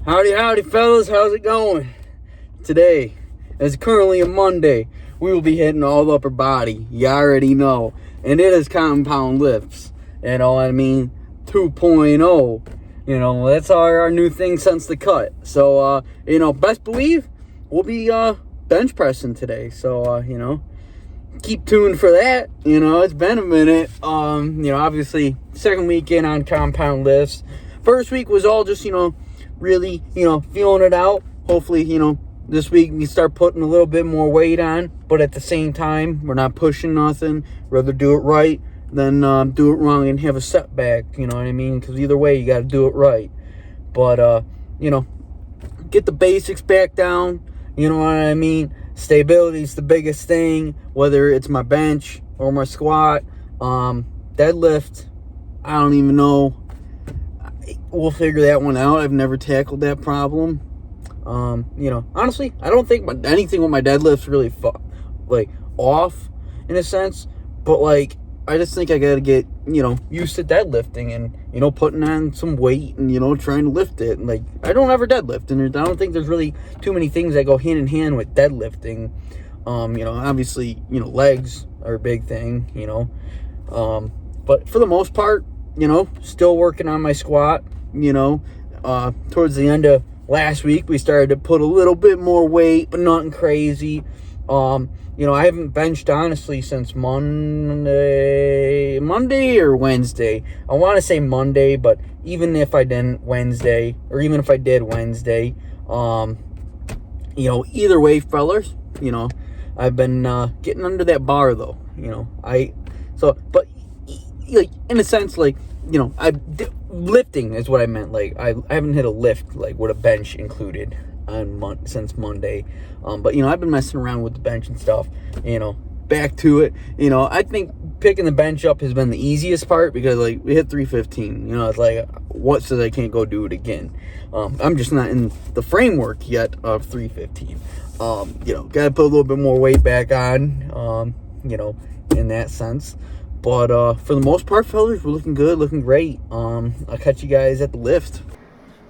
Howdy, fellas. How's it going? Today, as currently a Monday, we will be hitting all the upper body. You already know. And it is compound lifts. You know what I mean? 2.0. You know, that's our new thing since the cut. So, best believe we'll be bench pressing today. So, keep tuned for that. It's been a minute. Obviously, second weekend on compound lifts. First week was all just, really, feeling it out. Hopefully, this week we start putting a little bit more weight on, but at the same time, we're not pushing nothing. Rather do it right than do it wrong and have a setback, you know what I mean? Because either way, you got to do it right. But, get the basics back down, you know what I mean? Stability is the biggest thing, whether it's my bench or my squat. Deadlift, I don't even know. We'll figure that one out. I've never tackled that problem. Honestly, I don't think anything with my deadlift's really off in a sense, but I just think I gotta get used to deadlifting and putting on some weight and trying to lift it. And I don't ever deadlift, and I don't think there's really too many things that go hand in hand with deadlifting. Obviously legs are a big thing, but for the most part, still working on my squat. Towards the end of last week, we started to put a little bit more weight, but nothing crazy. I haven't benched, honestly, since Monday or Wednesday. I want to say Monday, but even if I didn't Wednesday, or even if I did Wednesday, either way, fellas, I've been getting under that bar, though. But in a sense, lifting is what I meant. I haven't hit a lift with a bench included since Monday. But I've been messing around with the bench and stuff. Back to it. I think picking the bench up has been the easiest part because we hit 315. It's what says I can't go do it again? I'm just not in the framework yet of 315. Gotta put a little bit more weight back on. In that sense. But for the most part, fellas, we're looking good, looking great. I'll catch you guys at the lift.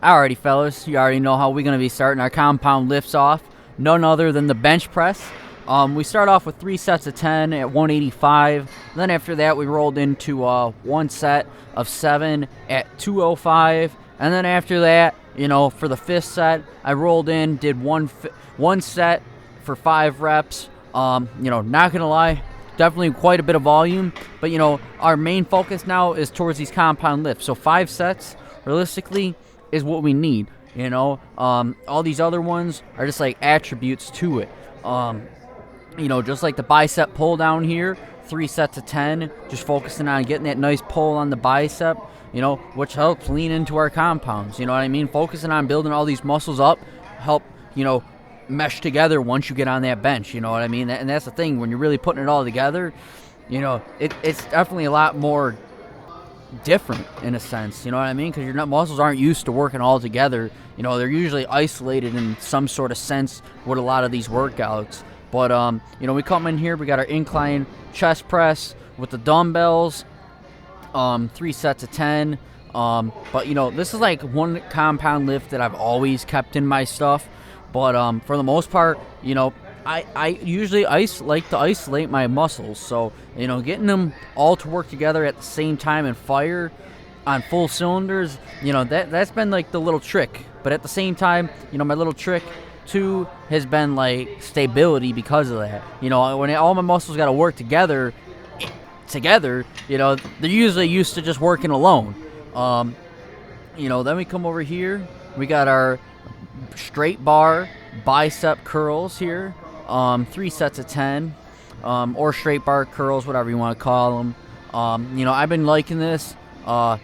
Alrighty, fellas, you already know how we're going to be starting our compound lifts off. None other than the bench press. We start off with 3 sets of 10 at 185. Then after that, we rolled into one set of 7 at 205. And then after that, for the 5th set, I rolled in, did one set for 5 reps. Not going to lie, definitely quite a bit of volume. But, our main focus now is towards these compound lifts. So 5 sets, realistically, is what we need. All these other ones are just attributes to it. Just like the bicep pull down here, 3 sets of 10, just focusing on getting that nice pull on the bicep, which helps lean into our compounds. You know what I mean? Focusing on building all these muscles up, help, mesh together once you get on that bench. You know what I mean? And that's the thing, when you're really putting it all together, it's definitely a lot more different in a sense, you know what I mean? Because your muscles aren't used to working all together. They're usually isolated in some sort of sense with a lot of these workouts. But we come in here, we got our incline chest press with the dumbbells, 3 sets of 10. But this is one compound lift that I've always kept in my stuff. But for the most part, I usually like to isolate my muscles, so getting them all to work together at the same time and fire on full cylinders, that's been the little trick. But at the same time, my little trick too has been stability because of that. When all my muscles got to work together, they're usually used to just working alone. Then we come over here, we got our straight bar bicep curls here. 3 sets of 10, or straight bar curls, whatever you want to call them. I've been liking this. Not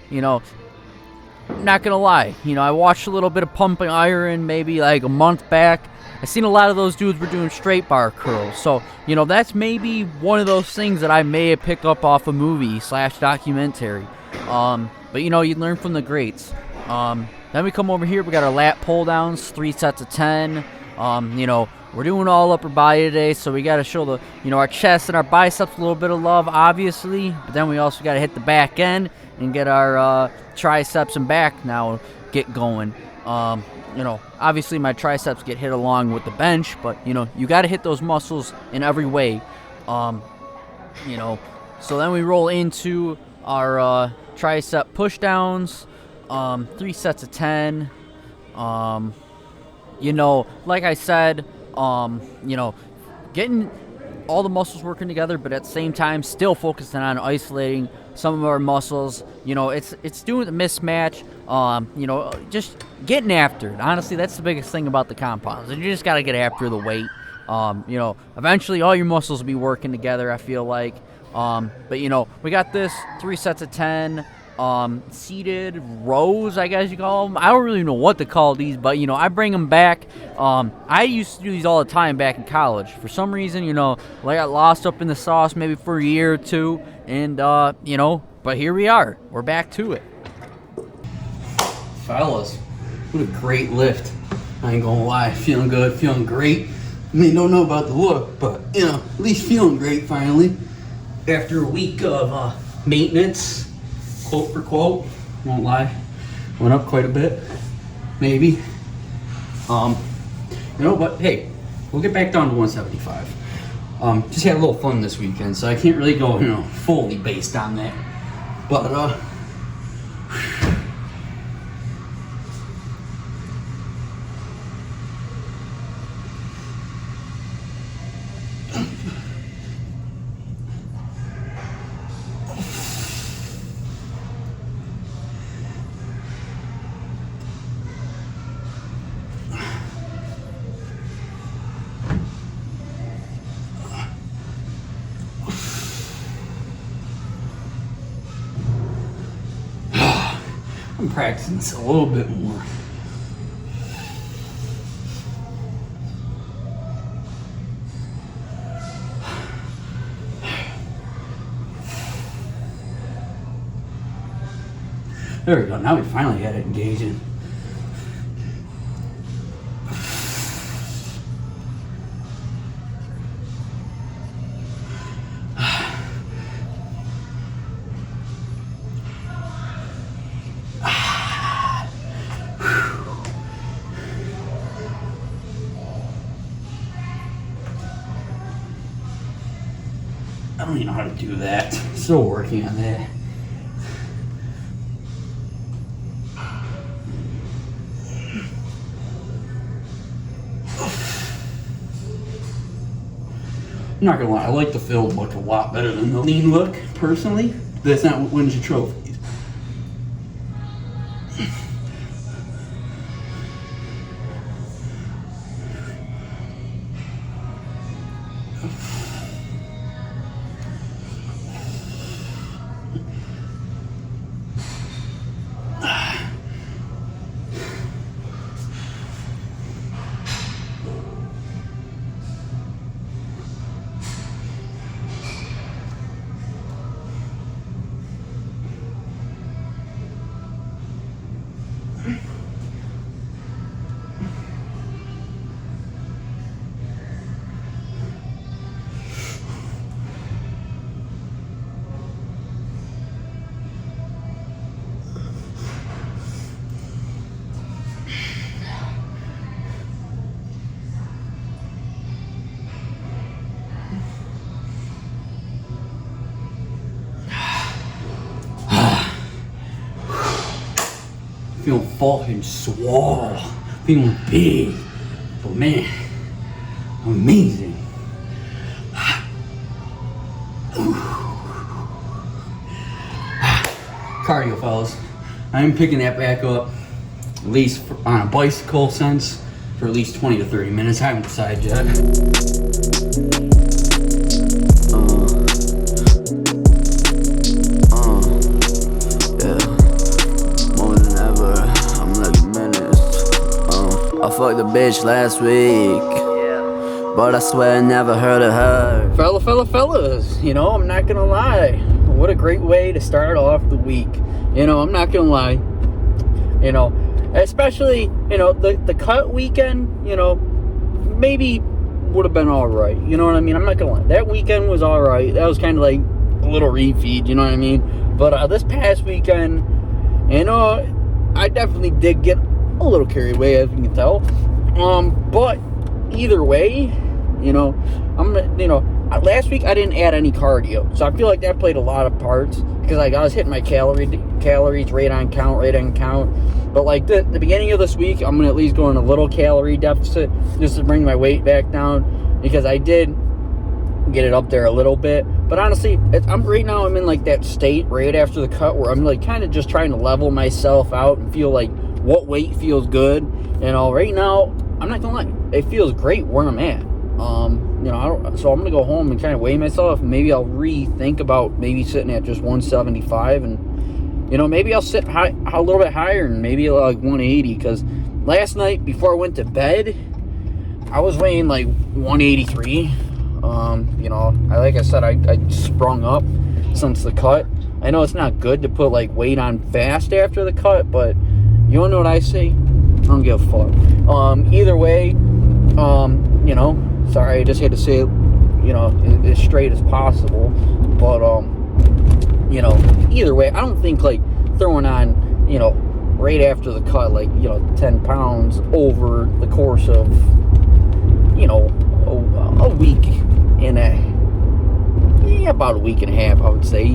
gonna lie, I watched a little bit of pumping iron maybe a month back. I seen a lot of those dudes were doing straight bar curls, so that's maybe one of those things that I may have picked up off a movie / documentary. But you learn from the greats. Then we come over here, we got our lat pull downs, 3 sets of 10. We're doing all upper body today, so we got to show the our chest and our biceps a little bit of love, obviously. But then we also got to hit the back end and get our triceps and back now get going. obviously my triceps get hit along with the bench, but, you got to hit those muscles in every way. So then we roll into our tricep push downs, 3 sets of 10. Like I said, getting all the muscles working together, but at the same time still focusing on isolating some of our muscles. It's doing the mismatch, just getting after it. Honestly, that's the biggest thing about the compounds. You just got to get after the weight. Eventually all your muscles will be working together, I feel like. But we got this 3 sets of 10, seated rows, I guess you call them. I don't really know what to call these, but I bring them back. I used to do these all the time back in college. For some reason, I got lost up in the sauce maybe for a year or two, and but here we are. We're back to it. Fellas, what a great lift. I ain't gonna lie, feeling good, feeling great. Don't know about the look, but at least feeling great finally. After a week of maintenance, quote for quote, won't lie, went up quite a bit, maybe. But hey, we'll get back down to 175. Just had a little fun this weekend, so I can't really go, fully based on that. But I'm practicing this a little bit more. There we go. Now we finally got it engaging. I don't even know how to do that. Still working on that. I'm not gonna lie, I like the filled look a lot better than the lean look, personally. That's not what wins you trophies. Feeling fucking swole, feeling big, but man, amazing. Cardio, fellas. I am picking that back up, at least on a bicycle sense, for at least 20 to 30 minutes. I haven't decided yet. I fucked a bitch last week, but I swear I never heard of her. Fellas, I'm not gonna lie. What a great way to start off the week. I'm not gonna lie. Especially, the cut weekend, maybe would have been alright. You know what I mean? I'm not gonna lie. That weekend was alright. That was kind of like a little refeed, you know what I mean? But this past weekend, I definitely did get a little carried away, as you can tell. But either way, last week I didn't add any cardio, so I feel like that played a lot of parts because I was hitting my calories right on count. But like the beginning of this week, I'm gonna at least go in a little calorie deficit just to bring my weight back down, because I did get it up there a little bit. But honestly, I'm in like that state right after the cut where I'm like kind of just trying to level myself out and feel like what weight feels good. Right now, I'm not gonna lie, it feels great where I'm at. So I'm gonna go home and kind of weigh myself, and maybe I'll rethink about maybe sitting at just 175, and maybe I'll sit a little bit higher, and maybe like 180, because last night before I went to bed, I was weighing like 183. Like I said, I sprung up since the cut. I know it's not good to put like weight on fast after the cut, but you wanna know what I say? I don't give a fuck. Either way, sorry, I just had to say it, as straight as possible. But either way, I don't think like throwing on, right after the cut, like 10 pounds over the course of a week about a week and a half, I would say,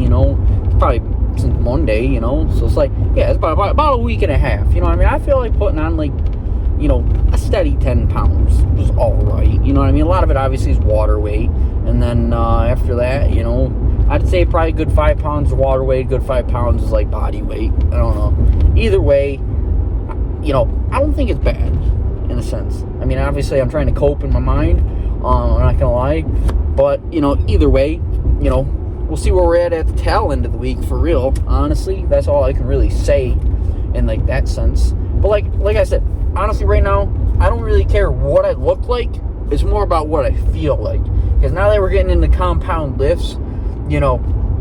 probably since Monday, so it's like, yeah, it's about a week and a half, I feel like putting on like, a steady 10 pounds was all right, a lot of it obviously is water weight, and then after that, I'd say probably a good 5 pounds of water weight, good 5 pounds is like body weight. I don't know, either way, I don't think it's bad in a sense. Obviously I'm trying to cope in my mind, I'm not gonna lie, but either way, we'll see where we're at the tail end of the week, for real. Honestly, that's all I can really say in like that sense. But like I said, honestly, right now I don't really care what I look like. It's more about what I feel like, because now that we're getting into compound lifts,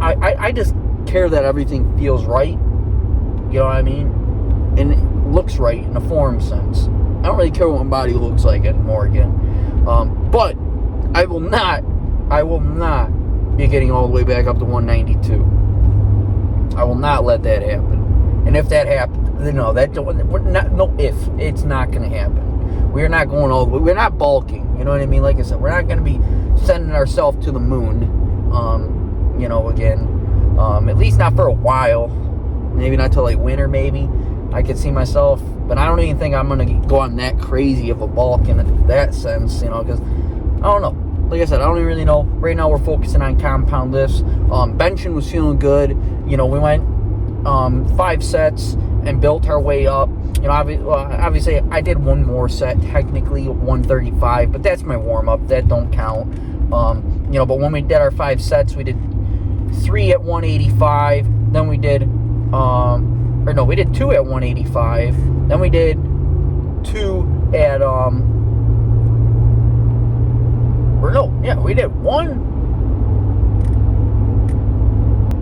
I just care that everything feels right, and it looks right in a form sense. I don't really care what my body looks like anymore again. But I will not be getting all the way back up to 192. I will not let that happen. And if that happens, it's not going to happen. We're not going all the way. We're not bulking. You know what I mean? Like I said, we're not going to be sending ourselves to the moon. At least not for a while. Maybe not till like winter. Maybe I could see myself, but I don't even think I'm going to go on that crazy of a bulk in that sense. Because I don't know. Like I said, I don't even really know. Right now we're focusing on compound lifts. Benching was feeling good. We went 5 sets and built our way up. Obviously I did one more set, technically 135, but that's my warm-up. That don't count. But when we did our 5 sets, we did 3 at 185. Then we did, we did 2 at 185. Then we did 2 at, we did 1.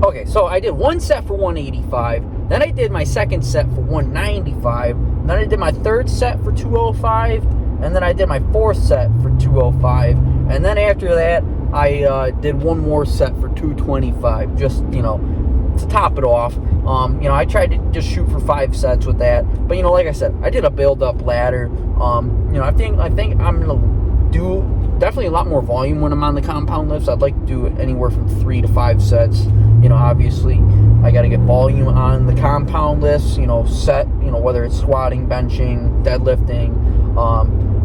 Okay, so I did 1 set for 185. Then I did my second set for 195. Then I did my third set for 205. And then I did my fourth set for 205. And then after that, I did one more set for 225. Just, to top it off. I tried to just shoot for 5 sets with that. But, like I said, I did a build-up ladder. I think I'm going to do definitely a lot more volume when I'm on the compound lifts. I'd like to do anywhere from 3 to 5 sets. Obviously, I got to get volume on the compound lifts, set, whether it's squatting, benching, deadlifting.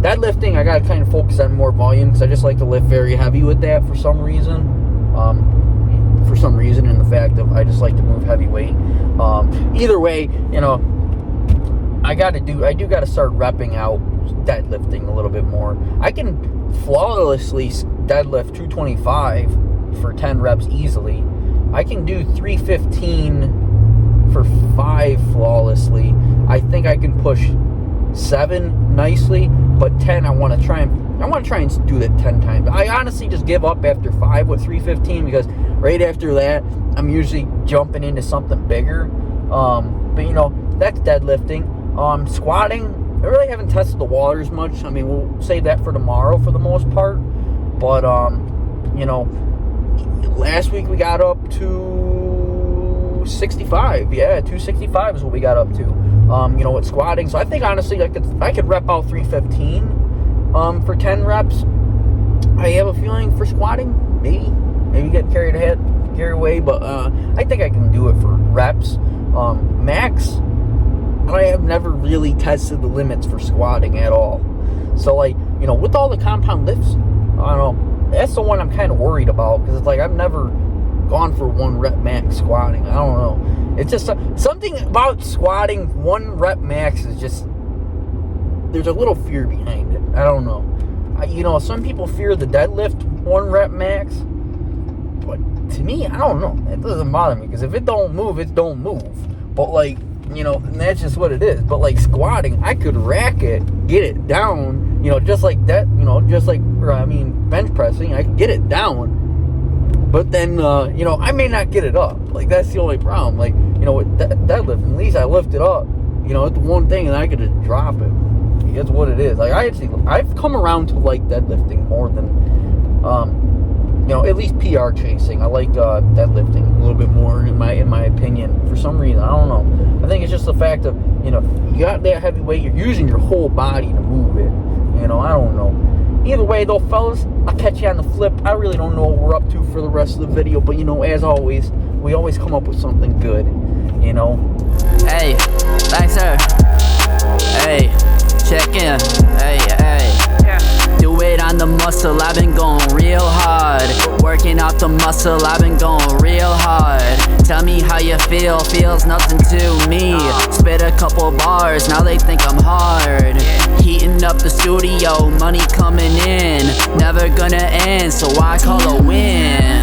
Deadlifting, I got to kind of focus on more volume because I just like to lift very heavy with that for some reason. And the fact of I just like to move heavy weight. Either way, I got to start repping out deadlifting a little bit more. I can flawlessly deadlift 225 for 10 reps easily. I can do 315 for 5 flawlessly. I think I can push 7 nicely, but 10 I want to try and do that 10 times. I honestly just give up after 5 with 315 because right after that I'm usually jumping into something bigger. But that's deadlifting. Squatting, I really haven't tested the waters much. We'll save that for tomorrow for the most part. But last week we got up to 65. Yeah, 265 is what we got up to. you know, with squatting. So I think honestly I could rep out 315 for 10 reps. I have a feeling for squatting, maybe get carried away, but I think I can do it for reps. Max, I have never really tested the limits for squatting at all. So, like, you know, with all the compound lifts, I don't know, that's the one I'm kind of worried about, because it's like I've never gone for 1 rep max squatting. I don't know. It's just something about squatting 1 rep max is just, there's a little fear behind it. I don't know. You know, some people fear the deadlift 1 rep max, but to me, I don't know. It doesn't bother me, because if it don't move, it don't move. But, like, you know, and that's just what it is. But, like, squatting, I could rack it, get it down, you know, just like that, you know, just like, bench pressing, I could get it down. But then, you know, I may not get it up. Like, that's the only problem. Like, you know, with deadlifting, at least I lift it up. You know, it's one thing, and I could just drop it. It's what it is. Like, I've come around to like deadlifting more than, you know, at least PR chasing. I like deadlifting a little bit more in my opinion. For some reason, I don't know. I think it's just the fact of, you know, you got that heavy weight, you're using your whole body to move it. You know, I don't know. Either way, though, fellas, I'll catch you on the flip. I really don't know what we're up to for the rest of the video, but, you know, as always, we always come up with something good, you know. Hey, Laxer. Hey, check in. Hey, hey. Do it on the muscle, I've been going real hard. Working off the muscle, I've been going real hard. Tell me how you feel, feels nothing to me. Spit a couple bars, now they think I'm hard. Heating up the studio, money coming in. Never gonna end, so I call a win.